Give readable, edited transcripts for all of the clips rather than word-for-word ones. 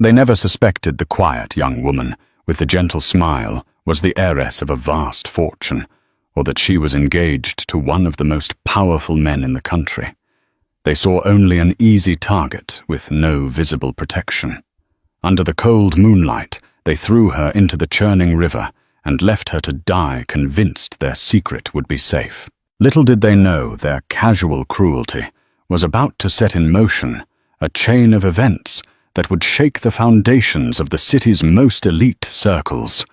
They never suspected the quiet young woman with the gentle smile was the heiress of a vast fortune, or that she was engaged to one of the most powerful men in the country. They saw only an easy target with no visible protection. Under the cold moonlight, they threw her into the churning river and left her to die, convinced their secret would be safe. Little did they know their casual cruelty was about to set in motion a chain of events that would shake the foundations of the city's most elite circles.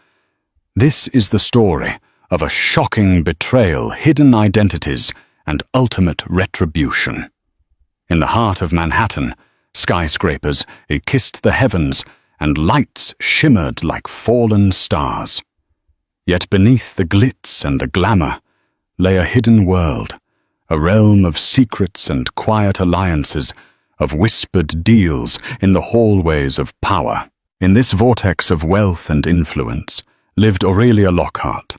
This is the story of a shocking betrayal, hidden identities, and ultimate retribution. In the heart of Manhattan, skyscrapers kissed the heavens, and lights shimmered like fallen stars. Yet beneath the glitz and the glamour lay a hidden world, a realm of secrets and quiet alliances, of whispered deals in the hallways of power. In this vortex of wealth and influence lived Aurelia Lockhart,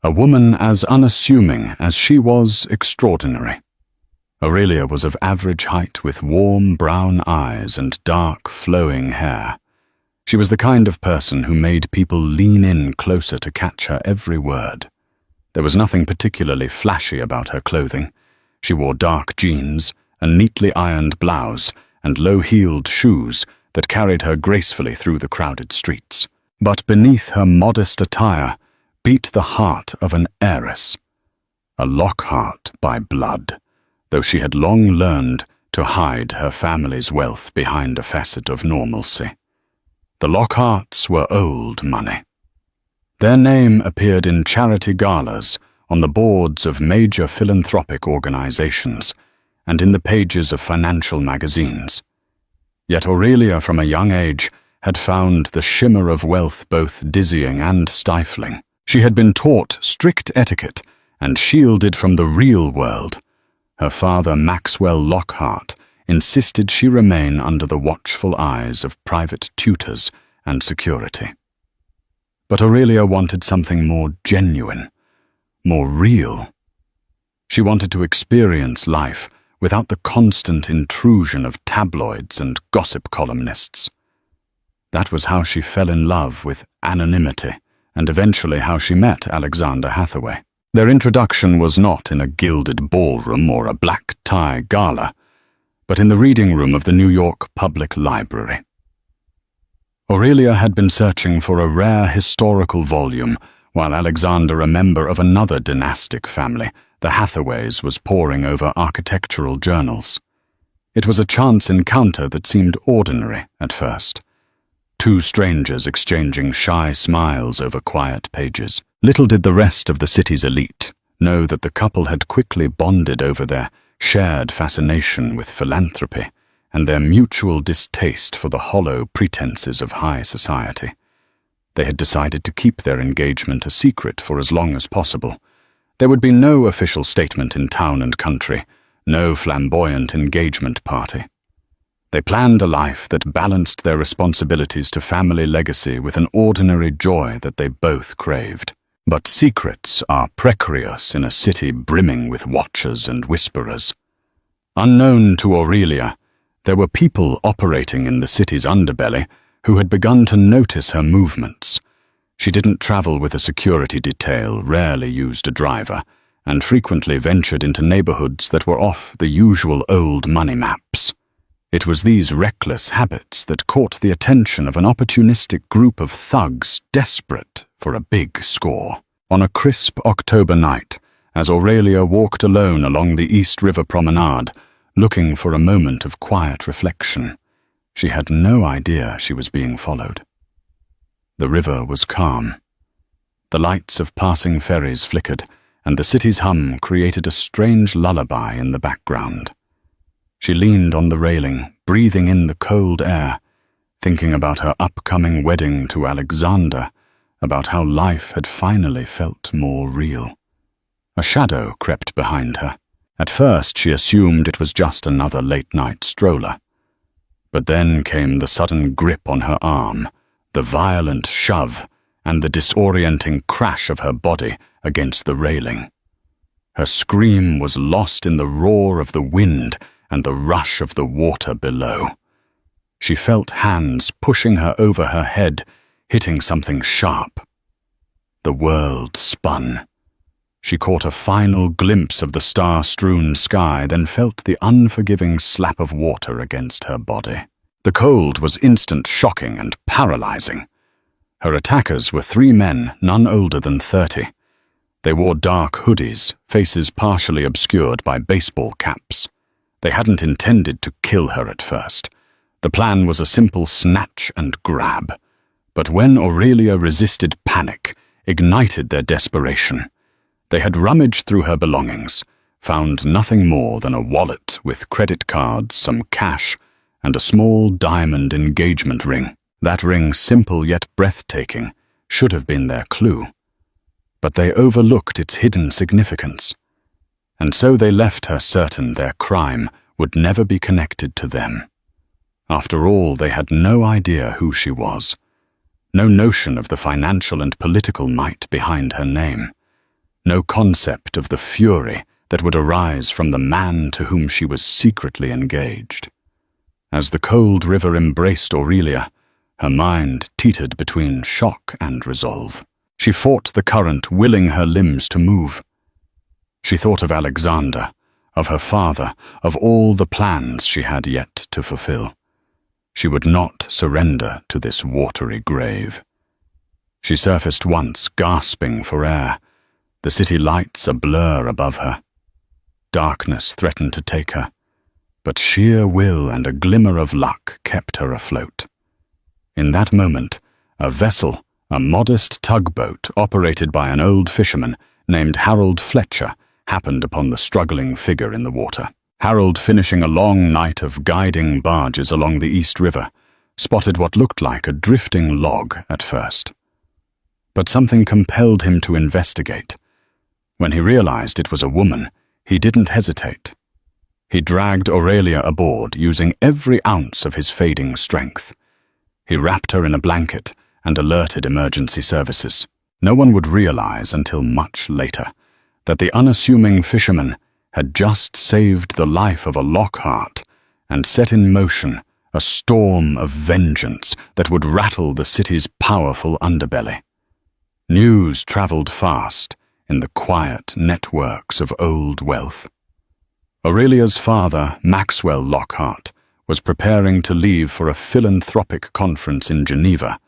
a woman as unassuming as she was extraordinary. Aurelia was of average height with warm brown eyes and dark flowing hair. She was the kind of person who made people lean in closer to catch her every word. There was nothing particularly flashy about her clothing. She wore dark jeans, a neatly ironed blouse, and low-heeled shoes that carried her gracefully through the crowded streets. But beneath her modest attire beat the heart of an heiress, a Lockhart by blood, though she had long learned to hide her family's wealth behind a facet of normalcy. The Lockharts were old money. Their name appeared in charity galas, on the boards of major philanthropic organizations, and in the pages of financial magazines. Yet Aurelia, from a young age, had found the shimmer of wealth both dizzying and stifling. She had been taught strict etiquette and shielded from the real world. Her father, Maxwell Lockhart, insisted she remain under the watchful eyes of private tutors and security. But Aurelia wanted something more genuine, more real. She wanted to experience life without the constant intrusion of tabloids and gossip columnists. That was how she fell in love with anonymity, and eventually how she met Alexander Hathaway. Their introduction was not in a gilded ballroom or a black tie gala, but in the reading room of the New York Public Library. Aurelia had been searching for a rare historical volume, while Alexander, a member of another dynastic family, the Hathaways, was poring over architectural journals. It was a chance encounter that seemed ordinary at first. Two strangers exchanging shy smiles over quiet pages. Little did the rest of the city's elite know that the couple had quickly bonded over their shared fascination with philanthropy and their mutual distaste for the hollow pretenses of high society. They had decided to keep their engagement a secret for as long as possible. There would be no official statement in town and country, no flamboyant engagement party. They planned a life that balanced their responsibilities to family legacy with an ordinary joy that they both craved. But secrets are precarious in a city brimming with watchers and whisperers. Unknown to Aurelia, there were people operating in the city's underbelly who had begun to notice her movements. She didn't travel with a security detail, rarely used a driver, and frequently ventured into neighborhoods that were off the usual old money maps. It was these reckless habits that caught the attention of an opportunistic group of thugs desperate for a big score. On a crisp October night, as Aurelia walked alone along the East River Promenade, looking for a moment of quiet reflection, she had no idea she was being followed. The river was calm. The lights of passing ferries flickered, and the city's hum created a strange lullaby in the background. She leaned on the railing, breathing in the cold air, thinking about her upcoming wedding to Alexander, about how life had finally felt more real. A shadow crept behind her. At first she assumed it was just another late-night stroller. But then came the sudden grip on her arm, the violent shove, and the disorienting crash of her body against the railing. Her scream was lost in the roar of the wind and the rush of the water below. She felt hands pushing her over her head, hitting something sharp. The world spun. She caught a final glimpse of the star-strewn sky, then felt the unforgiving slap of water against her body. The cold was instant, shocking, and paralyzing. Her attackers were 3 men, none older than 30. They wore dark hoodies, faces partially obscured by baseball caps. They hadn't intended to kill her at first. The plan was a simple snatch and grab. But when Aurelia resisted panic, ignited their desperation, they had rummaged through her belongings, found nothing more than a wallet with credit cards, some cash, and a small diamond engagement ring. That ring, simple yet breathtaking, should have been their clue. But they overlooked its hidden significance. And so they left her certain their crime would never be connected to them. After all, they had no idea who she was, no notion of the financial and political might behind her name, no concept of the fury that would arise from the man to whom she was secretly engaged. As the cold river embraced Aurelia, her mind teetered between shock and resolve. She fought the current, willing her limbs to move. She thought of Alexander, of her father, of all the plans she had yet to fulfill. She would not surrender to this watery grave. She surfaced once, gasping for air, the city lights a blur above her. Darkness threatened to take her, but sheer will and a glimmer of luck kept her afloat. In that moment, a vessel, a modest tugboat operated by an old fisherman named Harold Fletcher, happened upon the struggling figure in the water. Harold, finishing a long night of guiding barges along the East River, spotted what looked like a drifting log at first. But something compelled him to investigate. When he realized it was a woman, he didn't hesitate. He dragged Aurelia aboard, using every ounce of his fading strength. He wrapped her in a blanket and alerted emergency services. No one would realize until much later that the unassuming fisherman had just saved the life of a Lockhart and set in motion a storm of vengeance that would rattle the city's powerful underbelly. News traveled fast in the quiet networks of old wealth. Aurelia's father, Maxwell Lockhart, was preparing to leave for a philanthropic conference in Geneva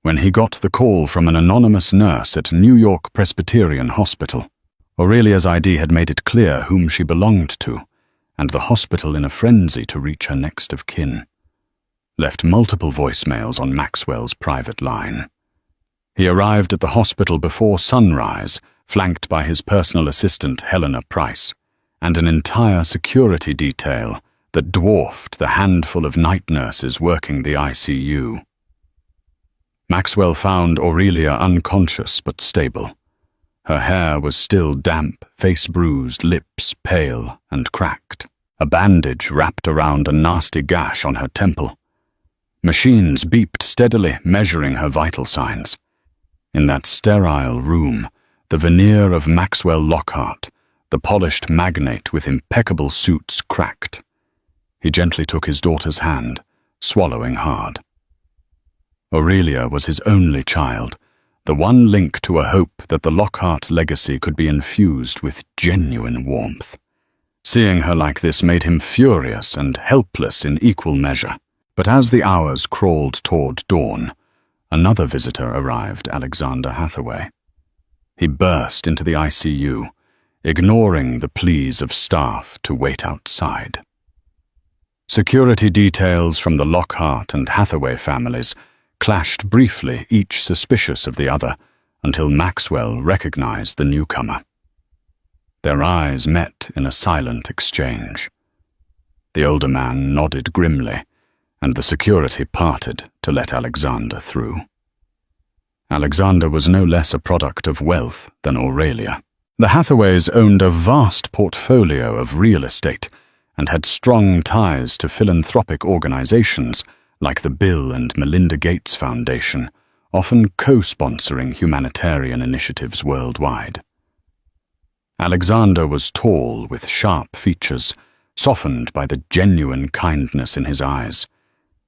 when he got the call from an anonymous nurse at New York Presbyterian Hospital. Aurelia's ID had made it clear whom she belonged to, and the hospital in a frenzy to reach her next of kin. Left multiple voicemails on Maxwell's private line. He arrived at the hospital before sunrise, flanked by his personal assistant Helena Price, and an entire security detail that dwarfed the handful of night nurses working the ICU. Maxwell found Aurelia unconscious but stable. Her hair was still damp, face bruised, lips pale and cracked. A bandage wrapped around a nasty gash on her temple. Machines beeped steadily, measuring her vital signs. In that sterile room, the veneer of Maxwell Lockhart, the polished magnate with impeccable suits, cracked. He gently took his daughter's hand, swallowing hard. Aurelia was his only child, the one link to a hope that the Lockhart legacy could be infused with genuine warmth. Seeing her like this made him furious and helpless in equal measure. But as the hours crawled toward dawn, another visitor arrived, Alexander Hathaway. He burst into the ICU, ignoring the pleas of staff to wait outside. Security details from the Lockhart and Hathaway families clashed briefly, each suspicious of the other, until Maxwell recognized the newcomer. Their eyes met in a silent exchange. The older man nodded grimly, and the security parted to let Alexander through. Alexander was no less a product of wealth than Aurelia. The Hathaways owned a vast portfolio of real estate and had strong ties to philanthropic organizations like the Bill and Melinda Gates Foundation, often co-sponsoring humanitarian initiatives worldwide. Alexander was tall with sharp features, softened by the genuine kindness in his eyes.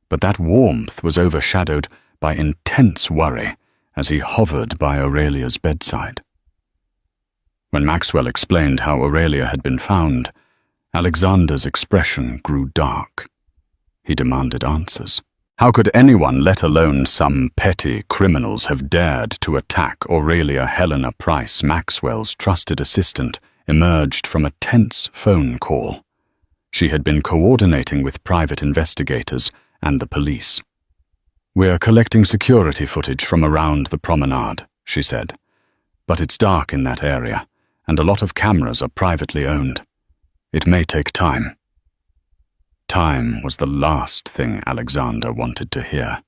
but that warmth was overshadowed by intense worry as he hovered by Aurelia's bedside. When Maxwell explained how Aurelia had been found, Alexander's expression grew dark. He demanded answers. How could anyone, let alone some petty criminals, have dared to attack Aurelia Helena Price, Maxwell's trusted assistant, emerged from a tense phone call? She had been coordinating with private investigators and the police. "We're collecting security footage from around the promenade," she said. "But it's dark in that area, and a lot of cameras are privately owned. It may take time." Time was the last thing Alexander wanted to hear.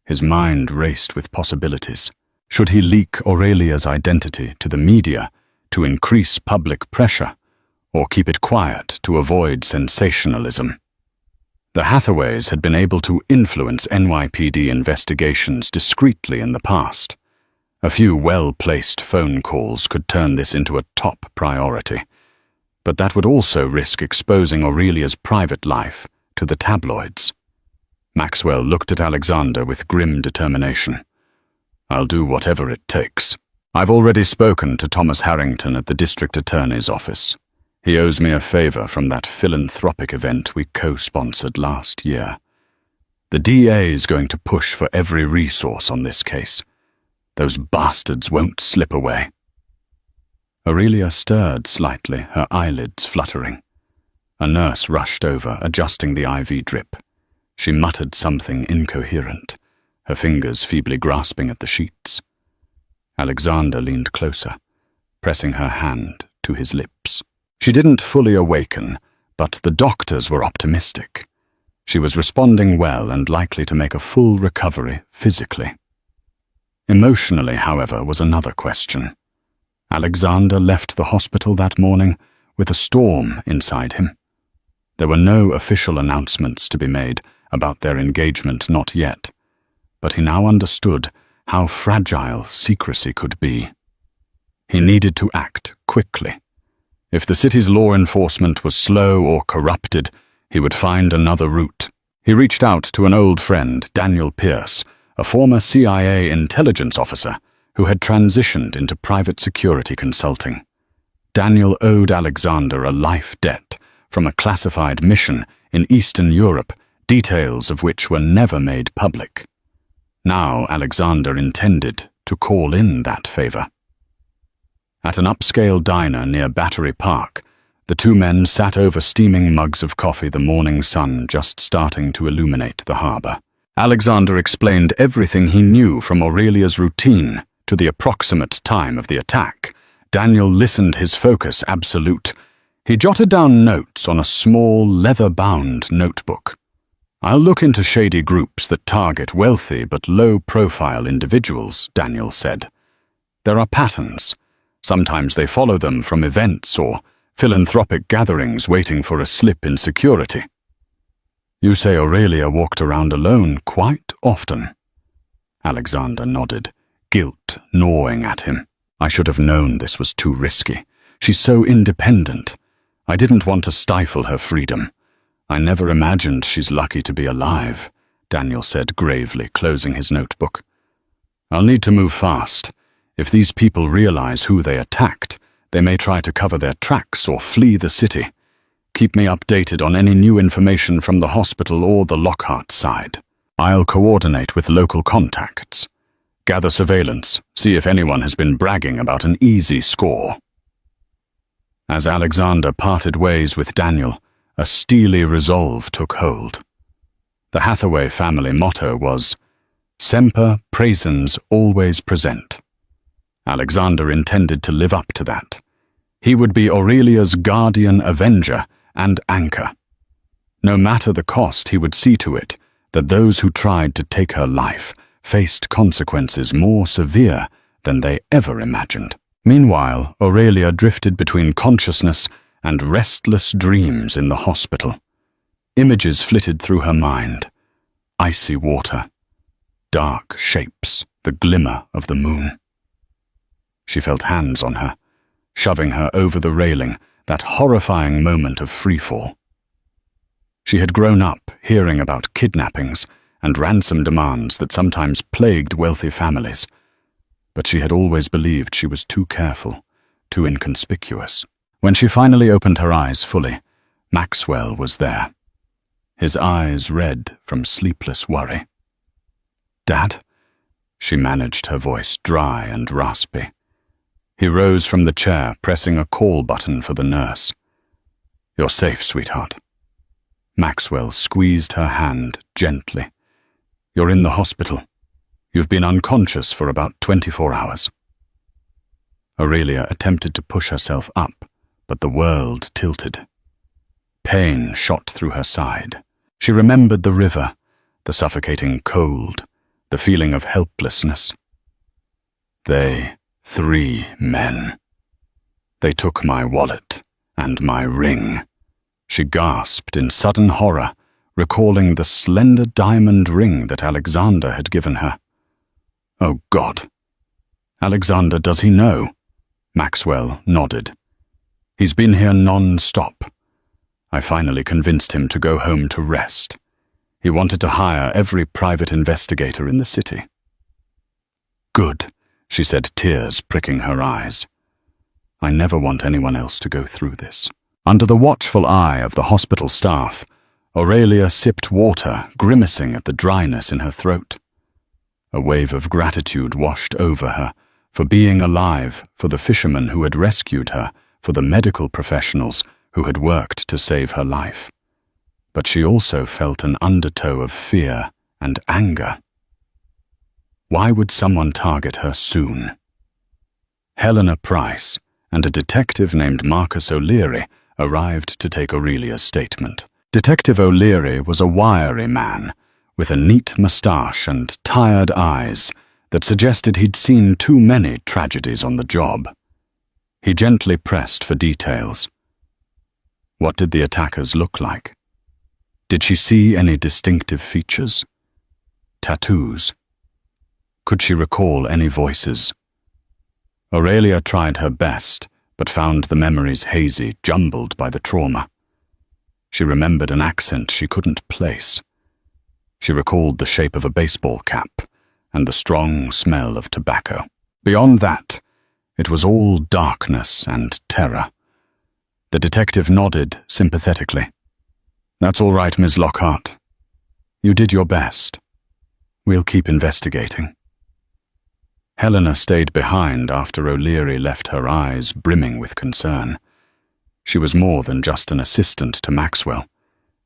His mind raced with possibilities. Should he leak Aurelia's identity to the media to increase public pressure, or keep it quiet to avoid sensationalism? The Hathaways had been able to influence NYPD investigations discreetly in the past. A few well-placed phone calls could turn this into a top priority, but that would also risk exposing Aurelia's private life to the tabloids. Maxwell looked at Alexander with grim determination. "I'll do whatever it takes. I've already spoken to Thomas Harrington at the district attorney's office. He owes me a favor from that philanthropic event we co-sponsored last year. The DA is going to push for every resource on this case. Those bastards won't slip away." Aurelia stirred slightly, her eyelids fluttering. A nurse rushed over, adjusting the IV drip. She muttered something incoherent, her fingers feebly grasping at the sheets. Alexander leaned closer, pressing her hand to his lips. She didn't fully awaken, but the doctors were optimistic. She was responding well and likely to make a full recovery physically. Emotionally, however, was another question. Alexander left the hospital that morning with a storm inside him. There were no official announcements to be made about their engagement, not yet, but he now understood how fragile secrecy could be. He needed to act quickly. If the city's law enforcement was slow or corrupted, he would find another route. He reached out to an old friend, Daniel Pierce, a former CIA intelligence officer who had transitioned into private security consulting. Daniel owed Alexander a life debt from a classified mission in Eastern Europe, details of which were never made public. Now Alexander intended to call in that favor. At an upscale diner near Battery Park, the two men sat over steaming mugs of coffee, the morning sun just starting to illuminate the harbor. Alexander explained everything he knew from Aurelia's routine to the approximate time of the attack. Daniel listened, his focus absolute. He jotted down notes on a small, leather-bound notebook. "I'll look into shady groups that target wealthy but low-profile individuals," Daniel said. "There are patterns. Sometimes they follow them from events or philanthropic gatherings waiting for a slip in security." "You say Aurelia walked around alone quite often?" Alexander nodded, guilt gnawing at him. "I should have known this was too risky. She's so independent. I didn't want to stifle her freedom. I never imagined she's lucky to be alive," Daniel said gravely, closing his notebook. "I'll need to move fast. If these people realize who they attacked, they may try to cover their tracks or flee the city. Keep me updated on any new information from the hospital or the Lockhart side. I'll coordinate with local contacts. Gather surveillance, see if anyone has been bragging about an easy score." As Alexander parted ways with Daniel, a steely resolve took hold. The Hathaway family motto was, "Semper praesens, always present." Alexander intended to live up to that. He would be Aurelia's guardian avenger and anchor. No matter the cost, he would see to it that those who tried to take her life faced consequences more severe than they ever imagined. Meanwhile, Aurelia drifted between consciousness and restless dreams in the hospital. Images flitted through her mind. Icy water, dark shapes, the glimmer of the moon. She felt hands on her, shoving her over the railing, that horrifying moment of freefall. She had grown up hearing about kidnappings and ransom demands that sometimes plagued wealthy families, but she had always believed she was too careful, too inconspicuous. When she finally opened her eyes fully, Maxwell was there, his eyes red from sleepless worry. "Dad?" She managed her voice dry and raspy. He rose from the chair, pressing a call button for the nurse. "You're safe, sweetheart." Maxwell squeezed her hand gently. "You're in the hospital. You've been unconscious for about 24 hours. Aurelia attempted to push herself up, but the world tilted. Pain shot through her side. She remembered the river, the suffocating cold, the feeling of helplessness. They, 3 men. They took my wallet and my ring. She gasped in sudden horror, recalling the slender diamond ring that Alexander had given her. Oh God. Alexander, does he know? Maxwell nodded. He's been here non-stop. I finally convinced him to go home to rest. He wanted to hire every private investigator in the city. Good, she said, tears pricking her eyes. I never want anyone else to go through this. Under the watchful eye of the hospital staff, Aurelia sipped water, grimacing at the dryness in her throat. A wave of gratitude washed over her, for being alive, for the fishermen who had rescued her, for the medical professionals who had worked to save her life. But she also felt an undertow of fear and anger. Why would someone target her soon? Helena Price and a detective named Marcus O'Leary arrived to take Aurelia's statement. Detective O'Leary was a wiry man, with a neat moustache and tired eyes that suggested he'd seen too many tragedies on the job. He gently pressed for details. What did the attackers look like? Did she see any distinctive features? Tattoos? Could she recall any voices? Aurelia tried her best, but found the memories hazy, jumbled by the trauma. She remembered an accent she couldn't place. She recalled the shape of a baseball cap and the strong smell of tobacco. Beyond that, it was all darkness and terror. The detective nodded sympathetically. That's all right, Ms. Lockhart. You did your best. We'll keep investigating. Helena stayed behind after O'Leary left, her eyes brimming with concern. She was more than just an assistant to Maxwell.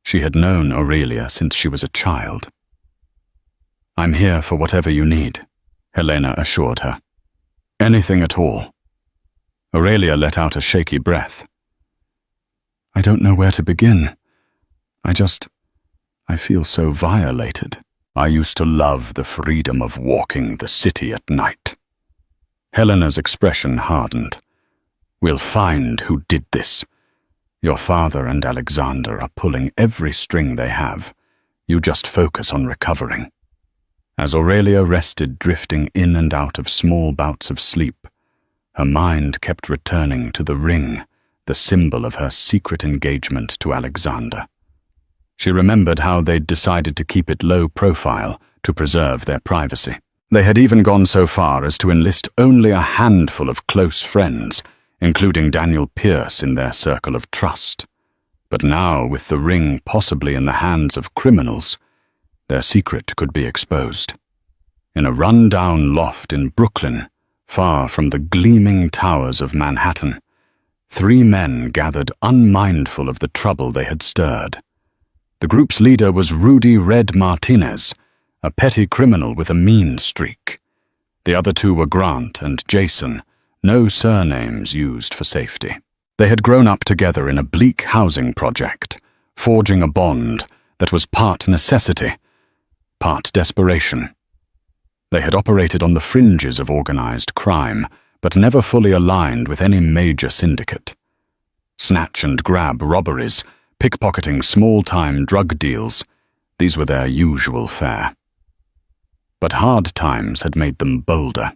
She had known Aurelia since she was a child. I'm here for whatever you need, Helena assured her. Anything at all. Aurelia let out a shaky breath. I don't know where to begin. I feel so violated. I used to love the freedom of walking the city at night. Helena's expression hardened. We'll find who did this. Your father and Alexander are pulling every string they have. You just focus on recovering. As Aurelia rested, drifting in and out of small bouts of sleep, her mind kept returning to the ring, the symbol of her secret engagement to Alexander. She remembered how they'd decided to keep it low profile to preserve their privacy. They had even gone so far as to enlist only a handful of close friends, including Daniel Pierce in their circle of trust. But now, with the ring possibly in the hands of criminals, their secret could be exposed. In a run-down loft in Brooklyn, far from the gleaming towers of Manhattan, 3 men gathered unmindful of the trouble they had stirred. The group's leader was Rudy Red Martinez, a petty criminal with a mean streak. The other 2 were Grant and Jason, no surnames used for safety. They had grown up together in a bleak housing project, forging a bond that was part necessity, part desperation. They had operated on the fringes of organized crime, but never fully aligned with any major syndicate. Snatch and grab robberies, pickpocketing small-time drug deals, these were their usual fare. But hard times had made them bolder.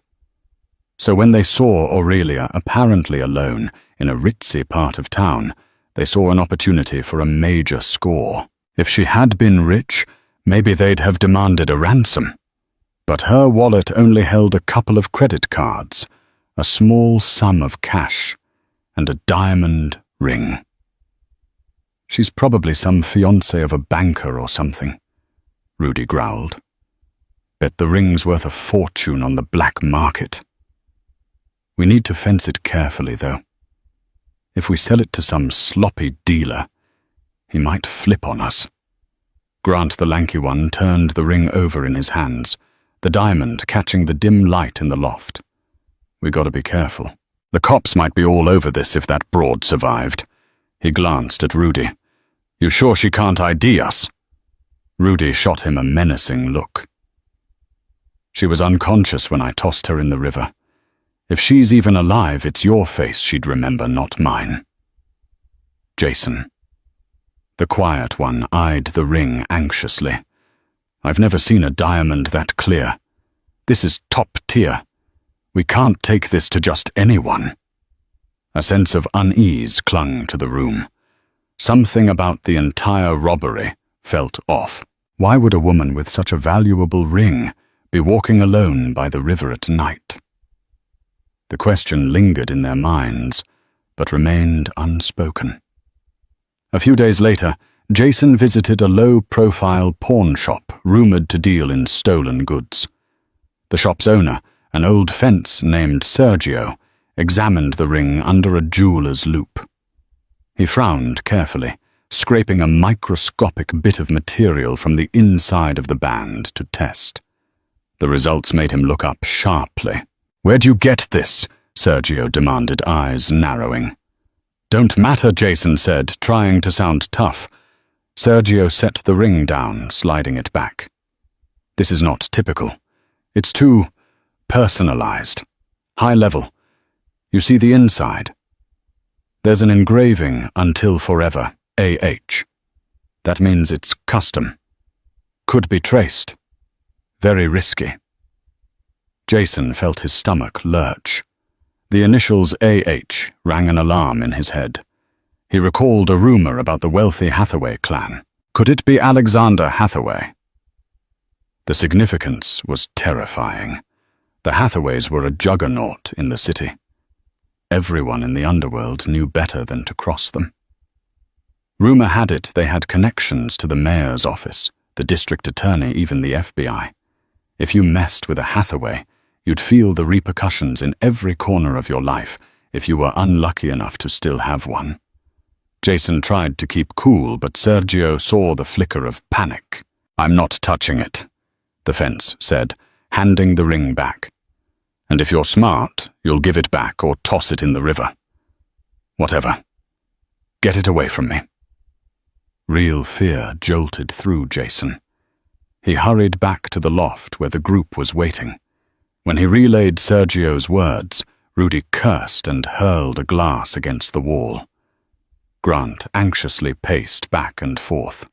So when they saw Aurelia apparently alone in a ritzy part of town, they saw an opportunity for a major score. If she had been rich, maybe they'd have demanded a ransom. But her wallet only held a couple of credit cards, a small sum of cash, and a diamond ring. She's probably some fiancée of a banker or something, Rudy growled. Bet the ring's worth a fortune on the black market. We need to fence it carefully, though. If we sell it to some sloppy dealer, he might flip on us. Grant the lanky one turned the ring over in his hands, the diamond catching the dim light in the loft. We gotta be careful. The cops might be all over this if that broad survived. He glanced at Rudy. You sure she can't ID us? Rudy shot him a menacing look. She was unconscious when I tossed her in the river. If she's even alive, it's your face she'd remember, not mine. Jason. The quiet one eyed the ring anxiously. I've never seen a diamond that clear. This is top tier. We can't take this to just anyone. A sense of unease clung to the room. Something about the entire robbery felt off. Why would a woman with such a valuable ring be walking alone by the river at night? The question lingered in their minds, but remained unspoken. A few days later, Jason visited a low-profile pawn shop rumored to deal in stolen goods. The shop's owner, an old fence named Sergio, examined the ring under a jeweler's loop. He frowned carefully, scraping a microscopic bit of material from the inside of the band to test. The results made him look up sharply. Where'd you get this? Sergio demanded, eyes narrowing. Don't matter, Jason said, trying to sound tough. Sergio set the ring down, sliding it back. This is not typical. It's too personalized, high level. You see the inside. There's an engraving, Until Forever, AH. That means it's custom. Could be traced. Very risky. Jason felt his stomach lurch. The initials AH rang an alarm in his head. He recalled a rumor about the wealthy Hathaway clan. Could it be Alexander Hathaway? The significance was terrifying. The Hathaways were a juggernaut in the city. Everyone in the underworld knew better than to cross them. Rumor had it they had connections to the mayor's office, the district attorney, even the FBI. If you messed with a Hathaway, you'd feel the repercussions in every corner of your life if you were unlucky enough to still have one. Jason tried to keep cool, but Sergio saw the flicker of panic. I'm not touching it, the fence said, handing the ring back. And if you're smart, you'll give it back or toss it in the river. Whatever. Get it away from me. Real fear jolted through Jason. He hurried back to the loft where the group was waiting. When he relayed Sergio's words, Rudy cursed and hurled a glass against the wall. Grant anxiously paced back and forth.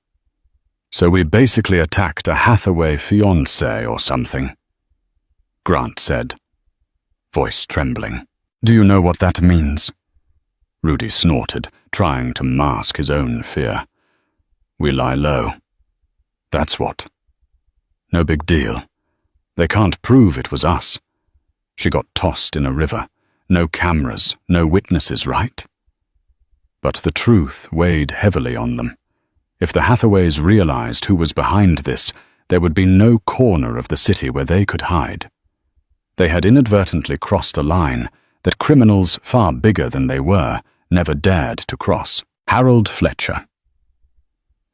So we basically attacked a Hathaway fiancée or something, Grant said, voice trembling. Do you know what that means? Rudy snorted, trying to mask his own fear. We lie low. That's what. No big deal. They can't prove it was us. She got tossed in a river. No cameras, no witnesses, right? But the truth weighed heavily on them. If the Hathaways realized who was behind this, there would be no corner of the city where they could hide. They had inadvertently crossed a line that criminals far bigger than they were never dared to cross. Harold Fletcher.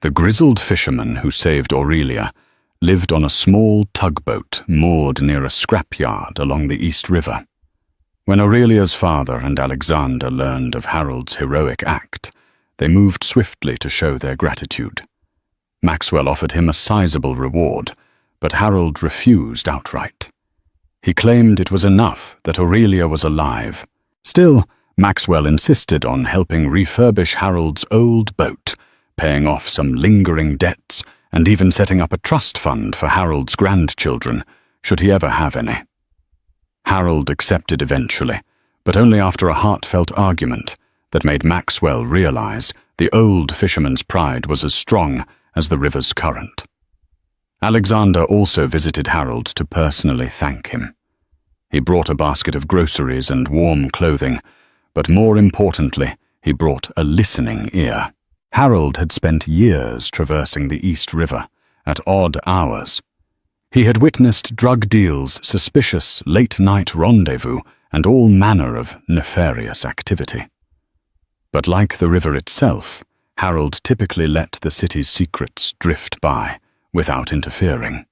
The grizzled fisherman who saved Aurelia lived on a small tugboat moored near a scrapyard along the East River. When Aurelia's father and Alexander learned of Harold's heroic act, they moved swiftly to show their gratitude. Maxwell offered him a sizable reward, but Harold refused outright. He claimed it was enough that Aurelia was alive. Still, Maxwell insisted on helping refurbish Harold's old boat, paying off some lingering debts, and even setting up a trust fund for Harold's grandchildren, should he ever have any. Harold accepted eventually, but only after a heartfelt argument that made Maxwell realize the old fisherman's pride was as strong as the river's current. Alexander also visited Harold to personally thank him. He brought a basket of groceries and warm clothing, but more importantly, he brought a listening ear. Harold had spent years traversing the East River at odd hours. He had witnessed drug deals, suspicious late-night rendezvous, and all manner of nefarious activity. But like the river itself, Harold typically let the city's secrets drift by, without interfering.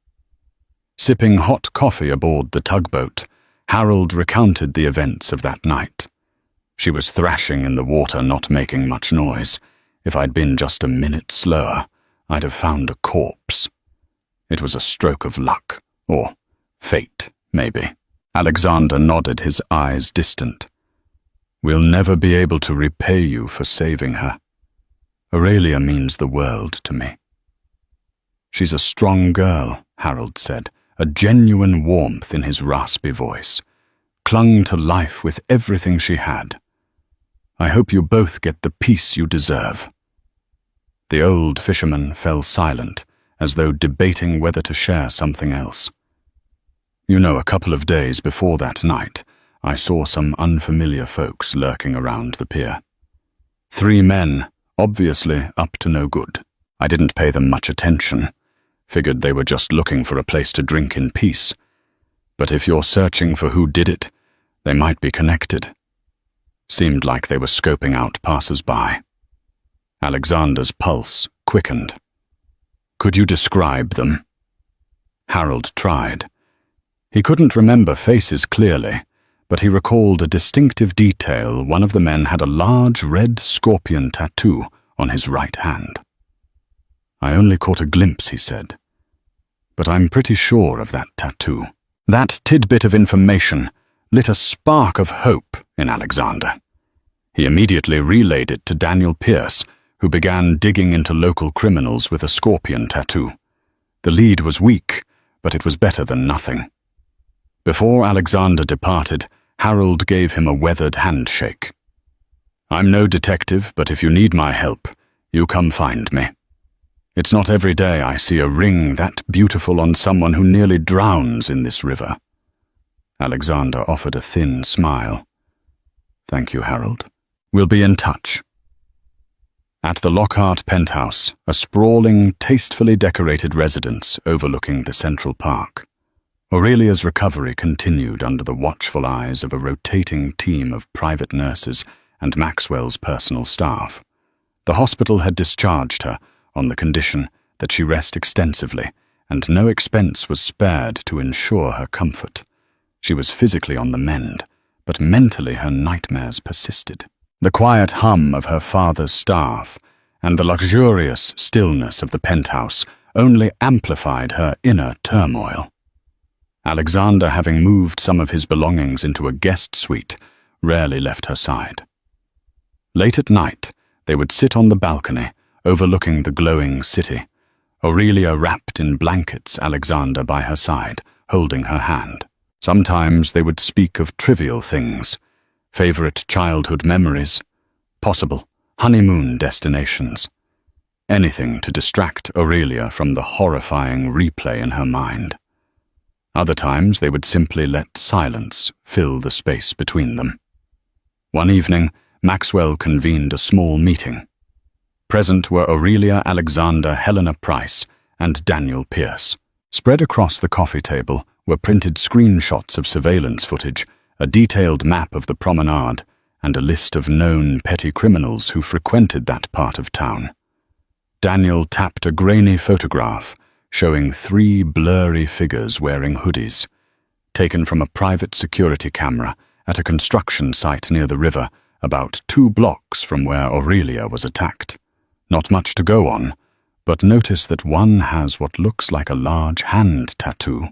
Sipping hot coffee aboard the tugboat, Harold recounted the events of that night. She was thrashing in the water, not making much noise. If I'd been just a minute slower, I'd have found a corpse. It was a stroke of luck, or fate, maybe. Alexander nodded, his eyes distant. We'll never be able to repay you for saving her. Aurelia means the world to me. She's a strong girl, Harold said, a genuine warmth in his raspy voice. Clung to life with everything she had. I hope you both get the peace you deserve. The old fisherman fell silent, as though debating whether to share something else. You know, a couple of days before that night, I saw some unfamiliar folks lurking around the pier. 3 men, obviously up to no good. I didn't pay them much attention. Figured they were just looking for a place to drink in peace. But if you're searching for who did it, they might be connected. Seemed like they were scoping out passers-by. Alexander's pulse quickened. Could you describe them? Harold tried. He couldn't remember faces clearly, but he recalled a distinctive detail. One of the men had a large red scorpion tattoo on his right hand. I only caught a glimpse, he said. But I'm pretty sure of that tattoo. That tidbit of information lit a spark of hope in Alexander. He immediately relayed it to Daniel Pierce, who began digging into local criminals with a scorpion tattoo. The lead was weak, but it was better than nothing. Before Alexander departed, Harold gave him a weathered handshake. I'm no detective, but if you need my help, you come find me. It's not every day I see a ring that beautiful on someone who nearly drowns in this river. Alexander offered a thin smile. Thank you, Harold. We'll be in touch. At the Lockhart penthouse, a sprawling, tastefully decorated residence overlooking the Central Park. Aurelia's recovery continued under the watchful eyes of a rotating team of private nurses and Maxwell's personal staff. The hospital had discharged her on the condition that she rest extensively, and no expense was spared to ensure her comfort. She was physically on the mend, but mentally her nightmares persisted. The quiet hum of her father's staff and the luxurious stillness of the penthouse only amplified her inner turmoil. Alexander, having moved some of his belongings into a guest suite, rarely left her side. Late at night, they would sit on the balcony, overlooking the glowing city, Aurelia wrapped in blankets, Alexander by her side, holding her hand. Sometimes they would speak of trivial things, favorite childhood memories, possible honeymoon destinations, anything to distract Aurelia from the horrifying replay in her mind. Other times they would simply let silence fill the space between them. One evening, Maxwell convened a small meeting. Present were Aurelia, Alexander, Helena Price, and Daniel Pierce. Spread across the coffee table were printed screenshots of surveillance footage, a detailed map of the promenade, and a list of known petty criminals who frequented that part of town. Daniel tapped a grainy photograph showing 3 blurry figures wearing hoodies, taken from a private security camera at a construction site near the river, about 2 blocks from where Aurelia was attacked. Not much to go on, but notice that one has what looks like a large hand tattoo.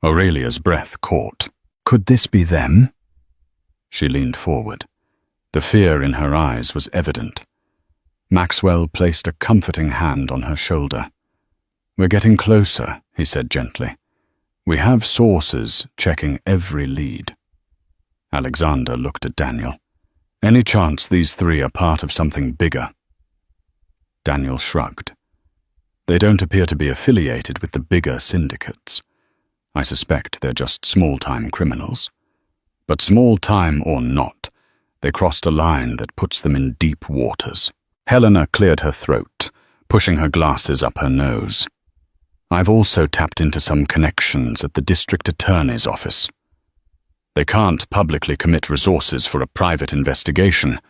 Aurelia's breath caught. Could this be them? She leaned forward. The fear in her eyes was evident. Maxwell placed a comforting hand on her shoulder. We're getting closer, he said gently. We have sources checking every lead. Alexander looked at Daniel. Any chance these 3 are part of something bigger? Daniel shrugged. They don't appear to be affiliated with the bigger syndicates. I suspect they're just small-time criminals. But small-time or not, they crossed a line that puts them in deep waters. Helena cleared her throat, pushing her glasses up her nose. I've also tapped into some connections at the district attorney's office. They can't publicly commit resources for a private investigation,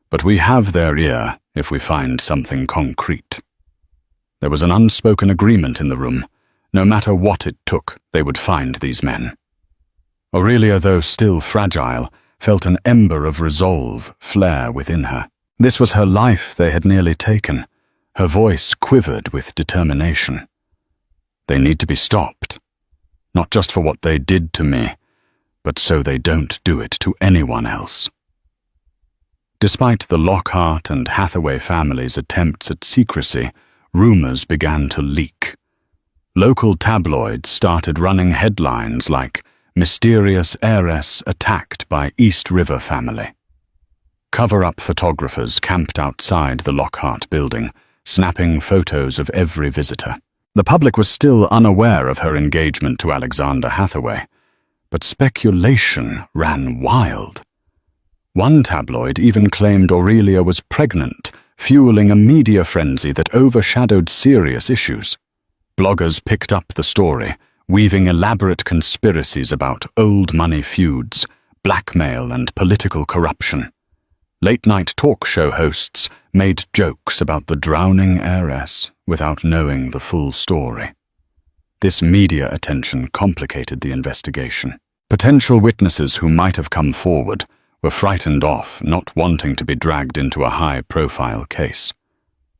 but we have their ear if we find something concrete. There was an unspoken agreement in the room. No matter what it took, they would find these men. Aurelia, though still fragile, felt an ember of resolve flare within her. This was her life they had nearly taken. Her voice quivered with determination. They need to be stopped, not just for what they did to me, but so they don't do it to anyone else. Despite the Lockhart and Hathaway families' attempts at secrecy, rumors began to leak. Local tabloids started running headlines like "Mysterious Heiress Attacked by East River Family." Cover-up photographers camped outside the Lockhart building, snapping photos of every visitor. The public was still unaware of her engagement to Alexander Hathaway, but speculation ran wild. One tabloid even claimed Aurelia was pregnant, fueling a media frenzy that overshadowed serious issues. Bloggers picked up the story, weaving elaborate conspiracies about old money feuds, blackmail, and political corruption. Late-night talk show hosts made jokes about the drowning heiress without knowing the full story. This media attention complicated the investigation. Potential witnesses who might have come forward were frightened off, not wanting to be dragged into a high-profile case.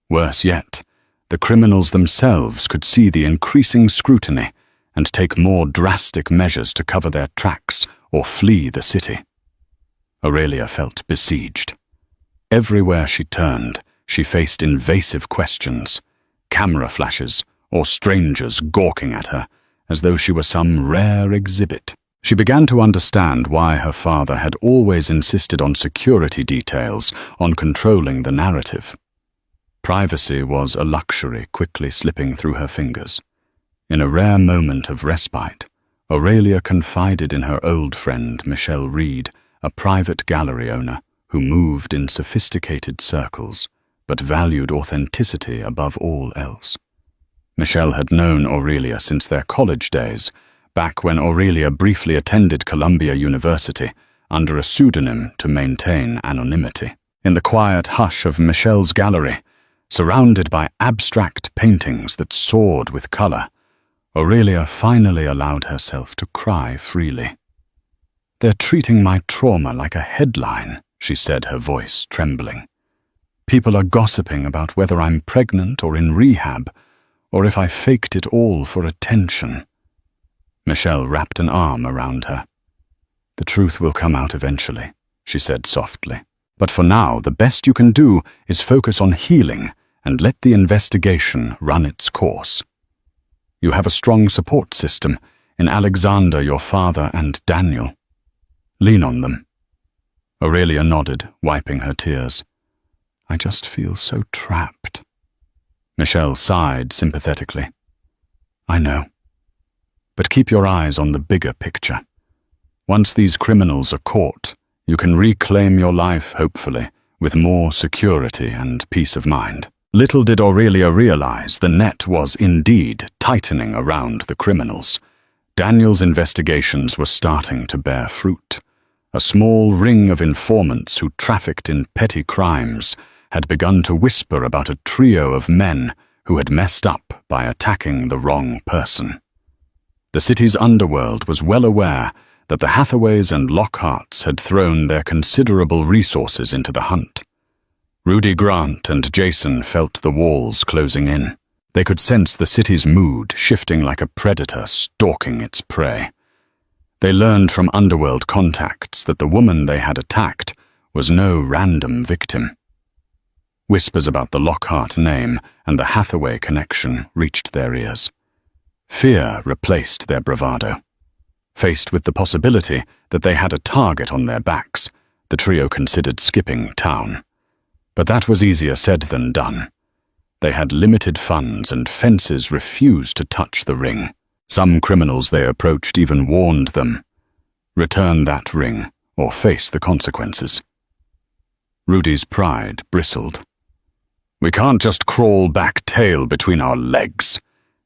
Worse yet, the criminals themselves could see the increasing scrutiny and take more drastic measures to cover their tracks or flee the city. Aurelia felt besieged. Everywhere she turned, she faced invasive questions, camera flashes, or strangers gawking at her as though she were some rare exhibit. She began to understand why her father had always insisted on security details, on controlling the narrative. Privacy was a luxury quickly slipping through her fingers. In a rare moment of respite, Aurelia confided in her old friend Michelle Reed, a private gallery owner who moved in sophisticated circles, but valued authenticity above all else. Michelle had known Aurelia since their college days, back when Aurelia briefly attended Columbia University under a pseudonym to maintain anonymity. In the quiet hush of Michelle's gallery, surrounded by abstract paintings that soared with color, Aurelia finally allowed herself to cry freely. "They're treating my trauma like a headline," she said, her voice trembling. "People are gossiping about whether I'm pregnant or in rehab, or if I faked it all for attention." Michelle wrapped an arm around her. "The truth will come out eventually," she said softly. "But for now, the best you can do is focus on healing and let the investigation run its course. You have a strong support system in Alexander, your father, and Daniel. Lean on them." Aurelia nodded, wiping her tears. "I just feel so trapped." Michelle sighed sympathetically. "I know. But keep your eyes on the bigger picture. Once these criminals are caught, you can reclaim your life, hopefully, with more security and peace of mind." Little did Aurelia realize the net was indeed tightening around the criminals. Daniel's investigations were starting to bear fruit. A small ring of informants who trafficked in petty crimes had begun to whisper about a trio of men who had messed up by attacking the wrong person. The city's underworld was well aware that the Hathaways and Lockharts had thrown their considerable resources into the hunt. Rudy Grant and Jason felt the walls closing in. They could sense the city's mood shifting like a predator stalking its prey. They learned from underworld contacts that the woman they had attacked was no random victim. Whispers about the Lockhart name and the Hathaway connection reached their ears. Fear replaced their bravado. Faced with the possibility that they had a target on their backs, the trio considered skipping town. But that was easier said than done. They had limited funds and fences refused to touch the ring. Some criminals they approached even warned them, "Return that ring or face the consequences." Rudy's pride bristled. "We can't just crawl back tail between our legs,"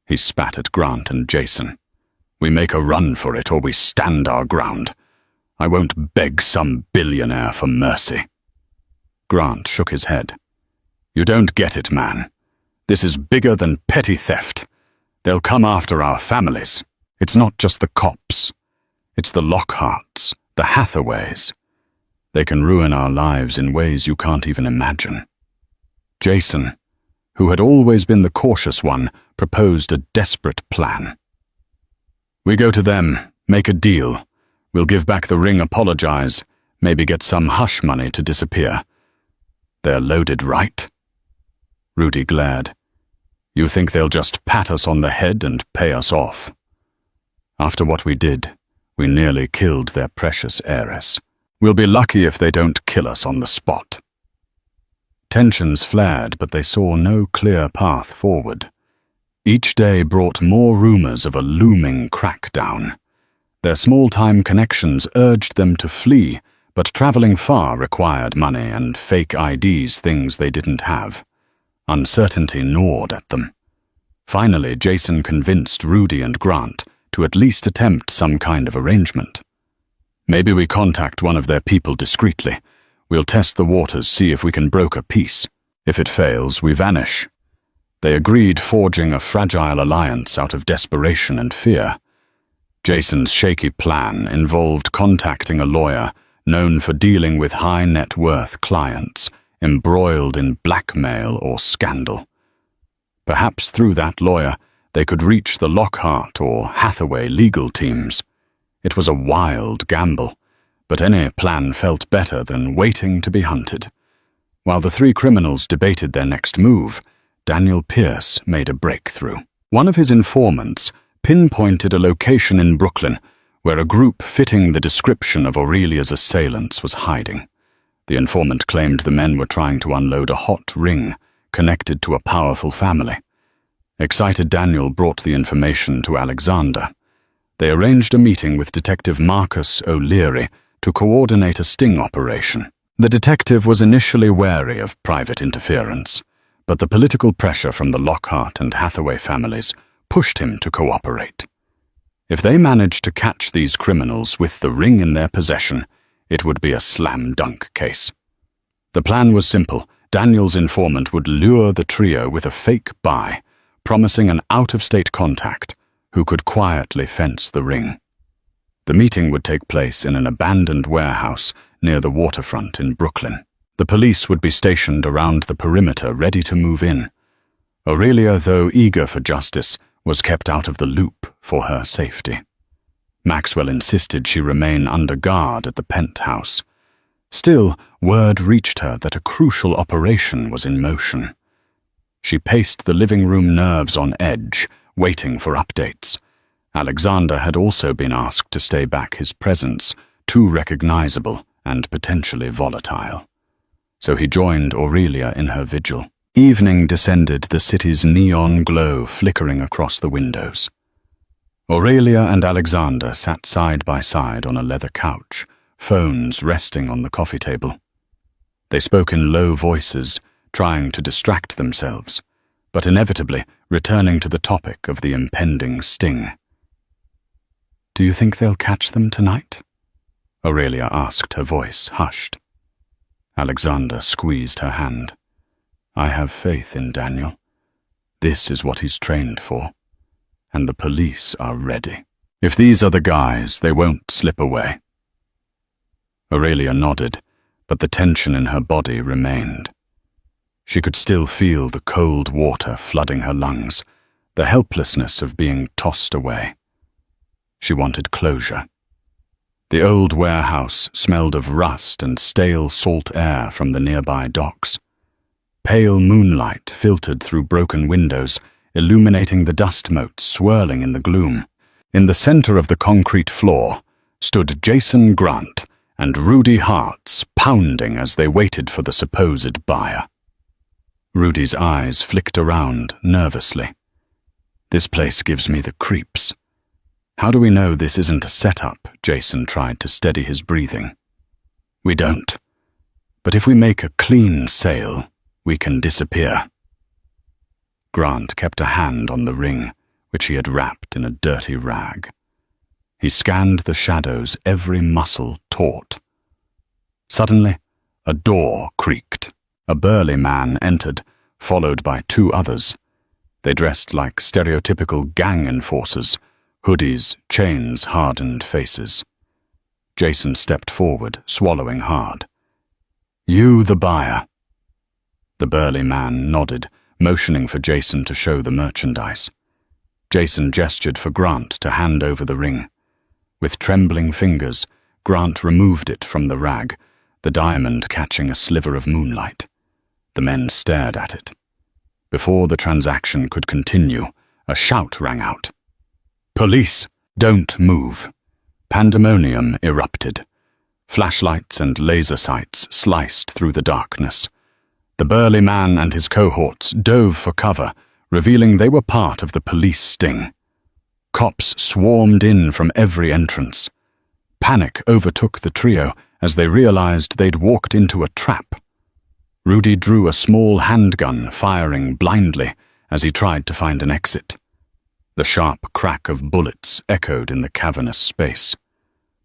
he spat at Grant and Jason. "We make a run for it or we stand our ground. I won't beg some billionaire for mercy." Grant shook his head. "You don't get it, man. This is bigger than petty theft. They'll come after our families. It's not just the cops. It's the Lockharts, the Hathaways. They can ruin our lives in ways you can't even imagine." Jason, who had always been the cautious one, proposed a desperate plan. "We go to them, make a deal. We'll give back the ring, apologize, maybe get some hush money to disappear. They're loaded, right?" Rudy glared. "You think they'll just pat us on the head and pay us off? After what we did, we nearly killed their precious heiress. We'll be lucky if they don't kill us on the spot." Tensions flared, but they saw no clear path forward. Each day brought more rumors of a looming crackdown. Their small-time connections urged them to flee, but traveling far required money and fake IDs, things they didn't have. Uncertainty gnawed at them. Finally, Jason convinced Rudy and Grant to at least attempt some kind of arrangement. "Maybe we contact one of their people discreetly. We'll test the waters, see if we can broker peace. If it fails, we vanish." They agreed, forging a fragile alliance out of desperation and fear. Jason's shaky plan involved contacting a lawyer known for dealing with high-net-worth clients, embroiled in blackmail or scandal. Perhaps through that lawyer, they could reach the Lockhart or Hathaway legal teams. It was a wild gamble, but any plan felt better than waiting to be hunted. While the three criminals debated their next move, Daniel Pierce made a breakthrough. One of his informants pinpointed a location in Brooklyn where a group fitting the description of Aurelia's assailants was hiding. The informant claimed the men were trying to unload a hot ring connected to a powerful family. Excited Daniel brought the information to Alexander. They arranged a meeting with Detective Marcus O'Leary to coordinate a sting operation. The detective was initially wary of private interference, but the political pressure from the Lockhart and Hathaway families pushed him to cooperate. If they managed to catch these criminals with the ring in their possession, it would be a slam-dunk case. The plan was simple. Daniel's informant would lure the trio with a fake buy, promising an out-of-state contact who could quietly fence the ring. The meeting would take place in an abandoned warehouse near the waterfront in Brooklyn. The police would be stationed around the perimeter, ready to move in. Aurelia, though eager for justice, was kept out of the loop for her safety. Maxwell insisted she remain under guard at the penthouse. Still, word reached her that a crucial operation was in motion. She paced the living room, nerves on edge, waiting for updates. Alexander had also been asked to stay back, his presence too recognizable and potentially volatile. So he joined Aurelia in her vigil. Evening descended, the city's neon glow flickering across the windows. Aurelia and Alexander sat side by side on a leather couch, phones resting on the coffee table. They spoke in low voices, trying to distract themselves, but inevitably returning to the topic of the impending sting. "Do you think they'll catch them tonight?" Aurelia asked, her voice hushed. Alexander squeezed her hand. "I have faith in Daniel. This is what he's trained for, and the police are ready. If these are the guys, they won't slip away." Aurelia nodded, but the tension in her body remained. She could still feel the cold water flooding her lungs, the helplessness of being tossed away. She wanted closure. The old warehouse smelled of rust and stale salt air from the nearby docks. Pale moonlight filtered through broken windows, illuminating the dust motes swirling in the gloom. In the center of the concrete floor stood Jason Grant and Rudy Hartz, pounding as they waited for the supposed buyer. Rudy's eyes flicked around nervously. "This place gives me the creeps." "How do we know this isn't a setup?" Jason tried to steady his breathing. "We don't. But if we make a clean sale, we can disappear." Grant kept a hand on the ring, which he had wrapped in a dirty rag. He scanned the shadows, every muscle taut. Suddenly, a door creaked. A burly man entered, followed by two others. They dressed like stereotypical gang enforcers, hoodies, chains, hardened faces. Jason stepped forward, swallowing hard. "You the buyer?" The burly man nodded, motioning for Jason to show the merchandise. Jason gestured for Grant to hand over the ring. With trembling fingers, Grant removed it from the rag, the diamond catching a sliver of moonlight. The men stared at it. Before the transaction could continue, a shout rang out. "Police! Don't move!" Pandemonium erupted. Flashlights and laser sights sliced through the darkness. The burly man and his cohorts dove for cover, revealing they were part of the police sting. Cops swarmed in from every entrance. Panic overtook the trio as they realized they'd walked into a trap. Rudy drew a small handgun, firing blindly as he tried to find an exit. The sharp crack of bullets echoed in the cavernous space.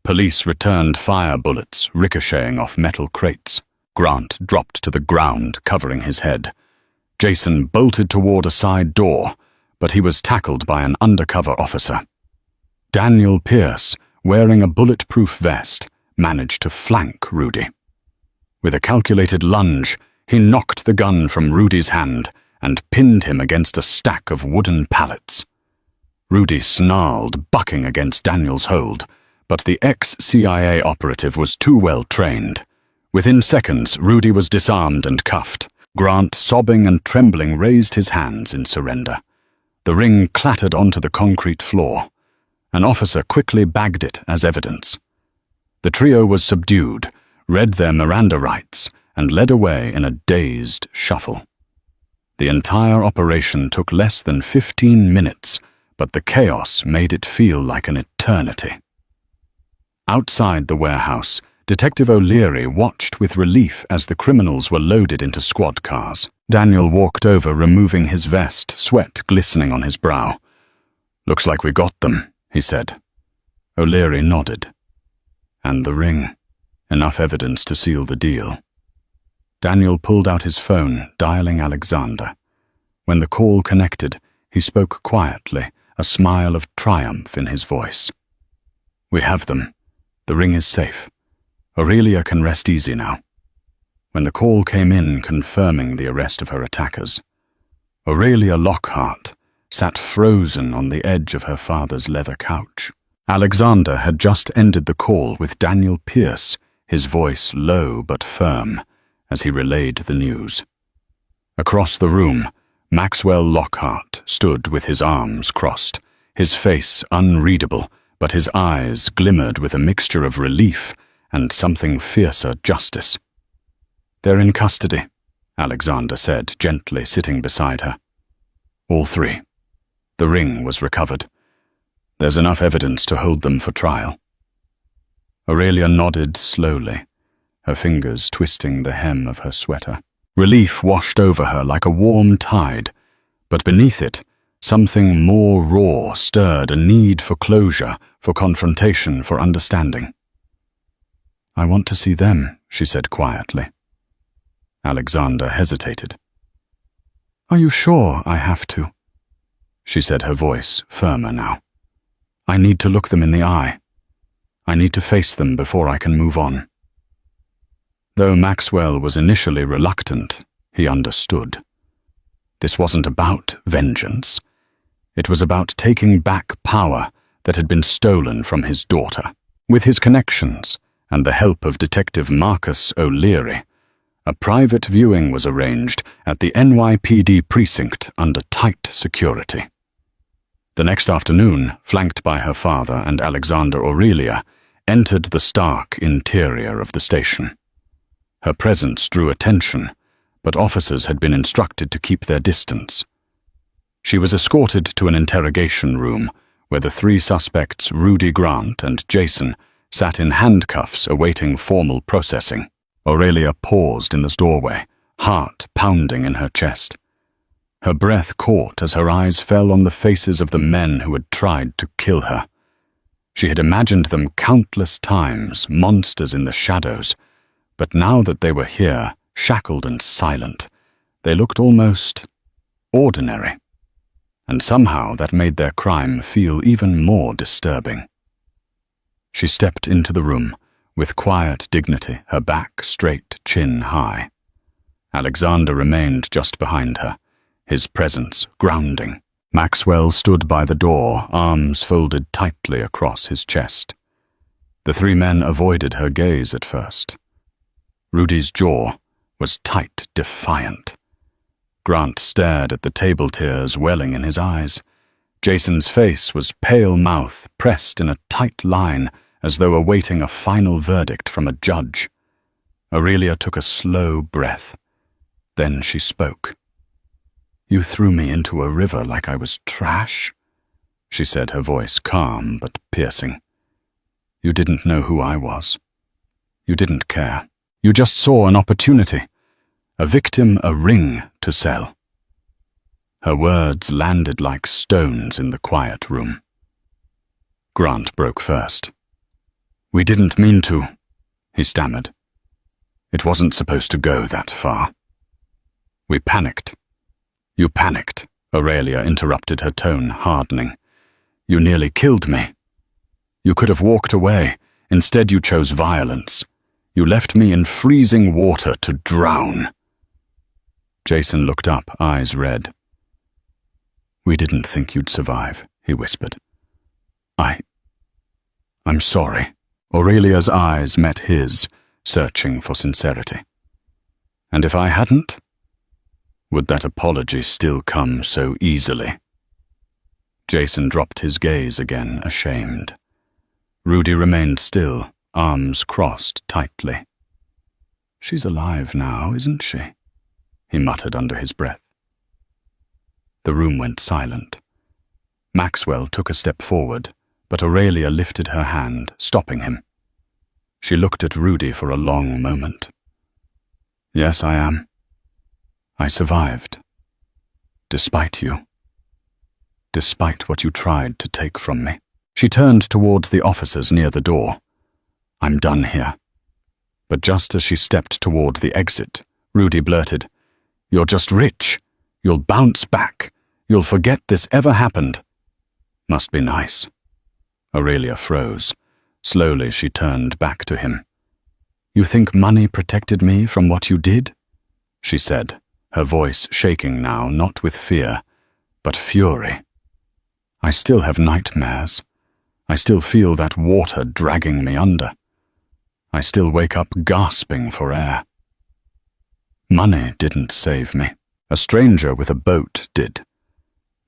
Police returned fire bullets ricocheting off metal crates. Grant dropped to the ground, covering his head. Jason bolted toward a side door, but he was tackled by an undercover officer. Daniel Pierce, wearing a bulletproof vest, managed to flank Rudy. With a calculated lunge, he knocked the gun from Rudy's hand and pinned him against a stack of wooden pallets. Rudy snarled, bucking against Daniel's hold, but the ex-CIA operative was too well trained. Within seconds, Rudy was disarmed and cuffed. Grant, sobbing and trembling, raised his hands in surrender. The ring clattered onto the concrete floor. An officer quickly bagged it as evidence. The trio was subdued, read their Miranda rights, and led away in a dazed shuffle. The entire operation took less than 15 minutes, but the chaos made it feel like an eternity. Outside the warehouse, Detective O'Leary watched with relief as the criminals were loaded into squad cars. Daniel walked over, removing his vest, sweat glistening on his brow. "Looks like we got them," he said. O'Leary nodded. "And the ring. Enough evidence to seal the deal." Daniel pulled out his phone, dialing Alexander. When the call connected, he spoke quietly, a smile of triumph in his voice. "We have them. The ring is safe. Aurelia can rest easy now." When the call came in confirming the arrest of her attackers, Aurelia Lockhart sat frozen on the edge of her father's leather couch. Alexander had just ended the call with Daniel Pierce, his voice low but firm, as he relayed the news. Across the room, Maxwell Lockhart stood with his arms crossed, his face unreadable, but his eyes glimmered with a mixture of relief and something fiercer justice. "They're in custody," Alexander said, gently sitting beside her. "All three. The ring was recovered. There's enough evidence to hold them for trial." Aurelia nodded slowly, her fingers twisting the hem of her sweater. Relief washed over her like a warm tide, but beneath it, something more raw stirred, a need for closure, for confrontation, for understanding. "I want to see them," she said quietly. Alexander hesitated. "Are you sure I have to?" she said, her voice firmer now. "I need to look them in the eye. I need to face them before I can move on." Though Maxwell was initially reluctant, he understood. This wasn't about vengeance. It was about taking back power that had been stolen from his daughter. With his connections and the help of Detective Marcus O'Leary, a private viewing was arranged at the NYPD precinct under tight security. The next afternoon, flanked by her father and Alexander, Aurelia entered the stark interior of the station. Her presence drew attention, but officers had been instructed to keep their distance. She was escorted to an interrogation room where the three suspects, Rudy Grant and Jason, sat in handcuffs awaiting formal processing. Aurelia paused in the doorway, heart pounding in her chest. Her breath caught as her eyes fell on the faces of the men who had tried to kill her. She had imagined them countless times, monsters in the shadows, but now that they were here, shackled and silent, they looked almost ordinary. And somehow that made their crime feel even more disturbing. She stepped into the room, with quiet dignity, her back straight, chin high. Alexander remained just behind her, his presence grounding. Maxwell stood by the door, arms folded tightly across his chest. The three men avoided her gaze at first. Rudy's jaw was tight, defiant. Grant stared at the table tears welling in his eyes. Jason's face was pale mouth pressed in a tight line as though awaiting a final verdict from a judge. Aurelia took a slow breath. Then she spoke. "You threw me into a river like I was trash," she said, her voice calm but piercing. "You didn't know who I was. You didn't care. You just saw an opportunity. A victim, a ring to sell." Her words landed like stones in the quiet room. Grant broke first. "We didn't mean to," he stammered. "It wasn't supposed to go that far. We panicked." "You panicked," Aurelia interrupted, her tone hardening. "You nearly killed me. You could have walked away. Instead you chose violence. You left me in freezing water to drown." Jason looked up, eyes red. "We didn't think you'd survive," he whispered. I'm sorry." Aurelia's eyes met his, searching for sincerity. "And if I hadn't? Would that apology still come so easily?" Jason dropped his gaze again, ashamed. Rudy remained still, arms crossed tightly. "She's alive now, isn't she?" he muttered under his breath. The room went silent. Maxwell took a step forward, but Aurelia lifted her hand, stopping him. She looked at Rudy for a long moment. "Yes, I am. I survived. Despite you. Despite what you tried to take from me." She turned toward the officers near the door. "I'm done here." But just as she stepped toward the exit, Rudy blurted, "You're just rich. You'll bounce back. You'll forget this ever happened." "Must be nice." Aurelia froze. Slowly she turned back to him. "You think money protected me from what you did?" she said, her voice shaking now, not with fear, but fury. "I still have nightmares. I still feel that water dragging me under. I still wake up gasping for air. Money didn't save me. A stranger with a boat did.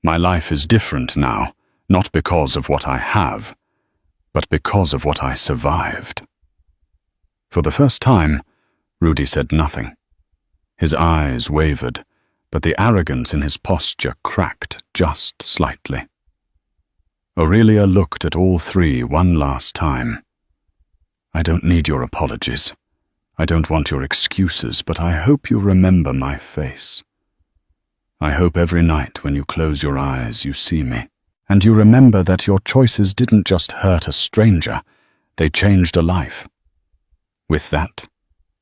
My life is different now, not because of what I have, but because of what I survived." For the first time, Rudy said nothing. His eyes wavered, but the arrogance in his posture cracked just slightly. Aurelia looked at all three one last time. "I don't need your apologies. I don't want your excuses, but I hope you remember my face. I hope every night when you close your eyes you see me, and you remember that your choices didn't just hurt a stranger, they changed a life." With that,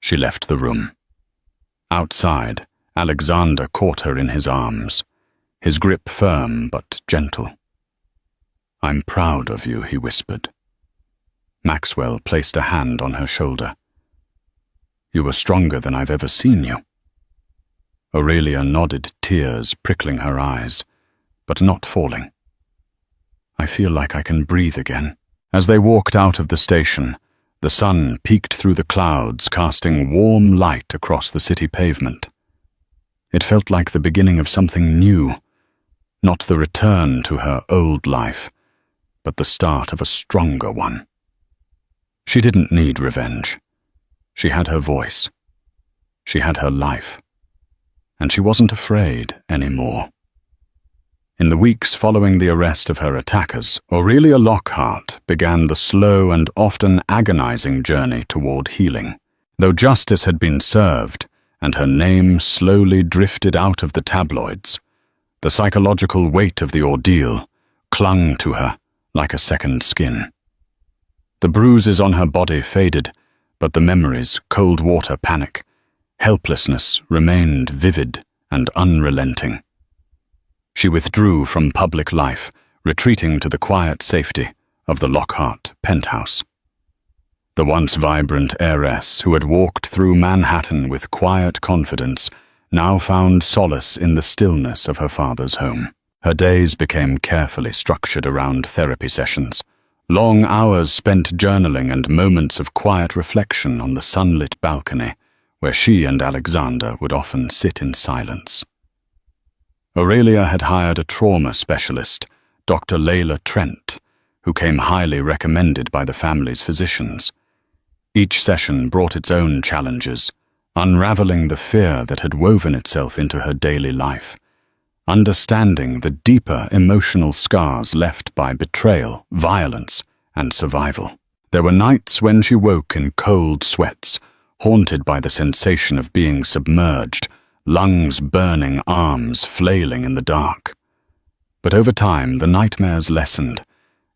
she left the room. Outside, Alexander caught her in his arms, his grip firm but gentle. "I'm proud of you," he whispered. Maxwell placed a hand on her shoulder. "You were stronger than I've ever seen you." Aurelia nodded, tears prickling her eyes, but not falling. "I feel like I can breathe again." As they walked out of the station, the sun peeked through the clouds, casting warm light across the city pavement. It felt like the beginning of something new, not the return to her old life, but the start of a stronger one. She didn't need revenge. She had her voice. She had her life. and she wasn't afraid anymore. In the weeks following the arrest of her attackers, Aurelia Lockhart began the slow and often agonizing journey toward healing. Though justice had been served, and her name slowly drifted out of the tabloids, the psychological weight of the ordeal clung to her like a second skin. The bruises on her body faded, but the memories, cold water panic, helplessness remained vivid and unrelenting. She withdrew from public life, retreating to the quiet safety of the Lockhart penthouse. The once vibrant heiress who had walked through Manhattan with quiet confidence now found solace in the stillness of her father's home. Her days became carefully structured around therapy sessions, long hours spent journaling and moments of quiet reflection on the sunlit balcony where she and Alexander would often sit in silence. Aurelia had hired a trauma specialist, Dr. Layla Trent, who came highly recommended by the family's physicians. Each session brought its own challenges, unraveling the fear that had woven itself into her daily life, understanding the deeper emotional scars left by betrayal, violence, and survival. There were nights when she woke in cold sweats, haunted by the sensation of being submerged, lungs burning, arms flailing in the dark. But over time, the nightmares lessened,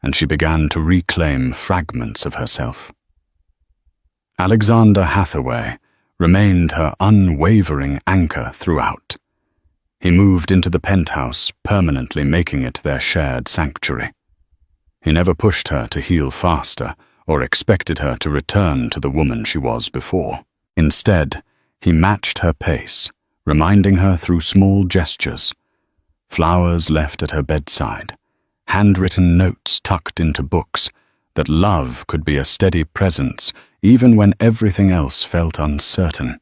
and she began to reclaim fragments of herself. Alexander Hathaway remained her unwavering anchor throughout. He moved into the penthouse, permanently making it their shared sanctuary. He never pushed her to heal faster or expected her to return to the woman she was before. Instead, he matched her pace, reminding her through small gestures, flowers left at her bedside, handwritten notes tucked into books, that love could be a steady presence even when everything else felt uncertain.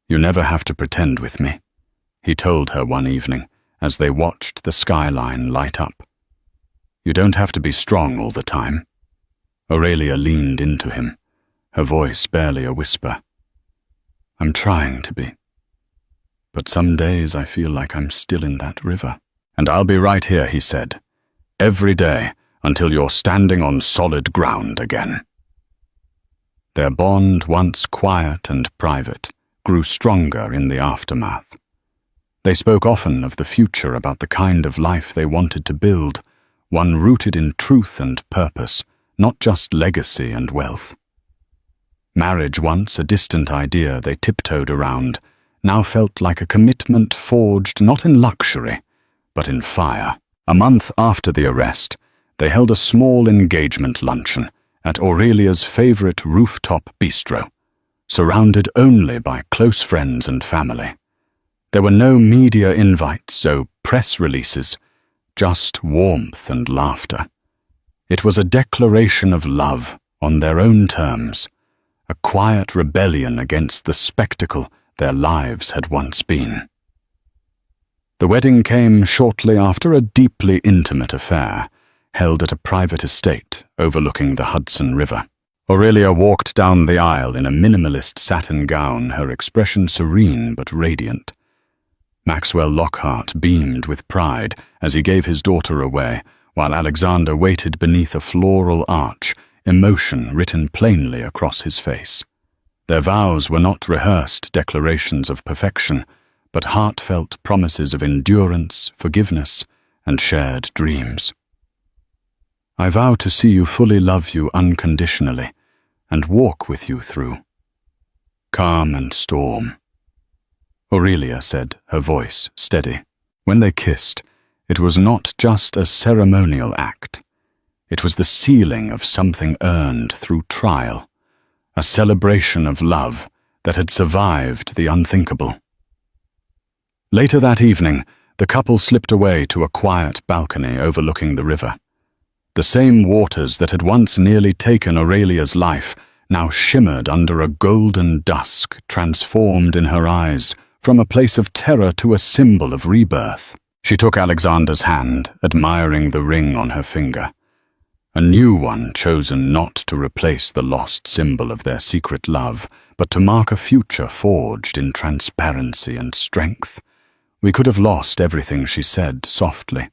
"You never have to pretend with me," he told her one evening as they watched the skyline light up. "You don't have to be strong all the time." Aurelia leaned into him, her voice barely a whisper. "I'm trying to be. But some days I feel like I'm still in that river." "And I'll be right here," he said, "every day until you're standing on solid ground again." Their bond, once quiet and private, grew stronger in the aftermath. They spoke often of the future, about the kind of life they wanted to build, one rooted in truth and purpose, not just legacy and wealth. Marriage, once a distant idea they tiptoed around, now felt like a commitment forged not in luxury, but in fire. A month after the arrest, they held a small engagement luncheon at Aurelia's favorite rooftop bistro, surrounded only by close friends and family. There were no media invites, no press releases, just warmth and laughter. It was a declaration of love on their own terms, a quiet rebellion against the spectacle their lives had once been. The wedding came shortly after a deeply intimate affair, held at a private estate overlooking the Hudson River. Aurelia walked down the aisle in a minimalist satin gown, her expression serene but radiant. Maxwell Lockhart beamed with pride as he gave his daughter away, while Alexander waited beneath a floral arch, emotion written plainly across his face. Their vows were not rehearsed declarations of perfection, but heartfelt promises of endurance, forgiveness, and shared dreams. "I vow to see you, fully love you unconditionally, and walk with you through calm and storm," Aurelia said, her voice steady. When they kissed, it was not just a ceremonial act. It was the sealing of something earned through trial, a celebration of love that had survived the unthinkable. Later that evening, the couple slipped away to a quiet balcony overlooking the river. The same waters that had once nearly taken Aurelia's life now shimmered under a golden dusk, transformed in her eyes from a place of terror to a symbol of rebirth. She took Alexander's hand, admiring the ring on her finger. A new one chosen not to replace the lost symbol of their secret love, but to mark a future forged in transparency and strength. We could have lost everything she said softly,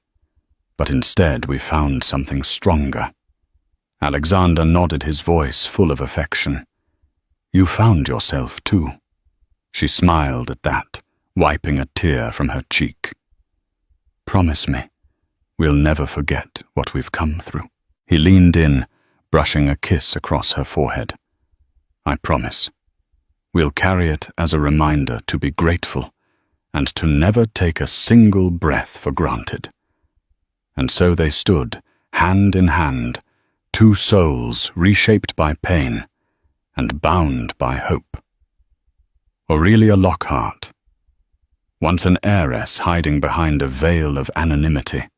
but instead we found something stronger. Alexander nodded, his voice full of affection. You found yourself too. She smiled at that, wiping a tear from her cheek. Promise me, we'll never forget what we've come through. He leaned in, brushing a kiss across her forehead. I promise. We'll carry it as a reminder to be grateful and to never take a single breath for granted. And so they stood, hand in hand, two souls reshaped by pain and bound by hope. Aurelia Lockhart, once an heiress hiding behind a veil of anonymity,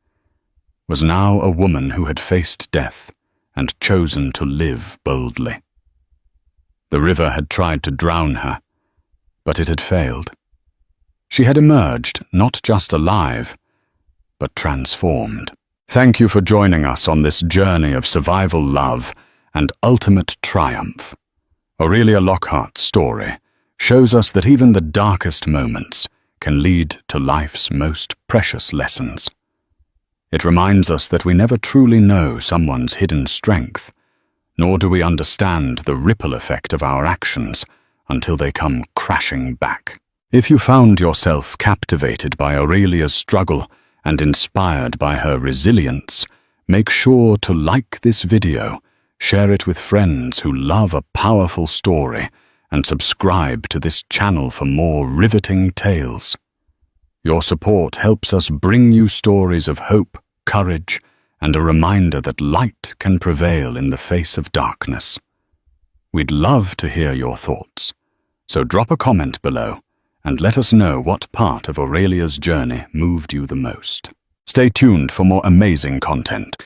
was now a woman who had faced death and chosen to live boldly. The river had tried to drown her, but it had failed. She had emerged not just alive, but transformed. Thank you for joining us on this journey of survival, love, and ultimate triumph. Aurelia Lockhart's story shows us that even the darkest moments can lead to life's most precious lessons. It reminds us that we never truly know someone's hidden strength, nor do we understand the ripple effect of our actions until they come crashing back. If you found yourself captivated by Aurelia's struggle and inspired by her resilience, make sure to like this video, share it with friends who love a powerful story, and subscribe to this channel for more riveting tales. Your support helps us bring you stories of hope, courage, and a reminder that light can prevail in the face of darkness. We'd love to hear your thoughts, so drop a comment below and let us know what part of Aurelia's journey moved you the most. Stay tuned for more amazing content.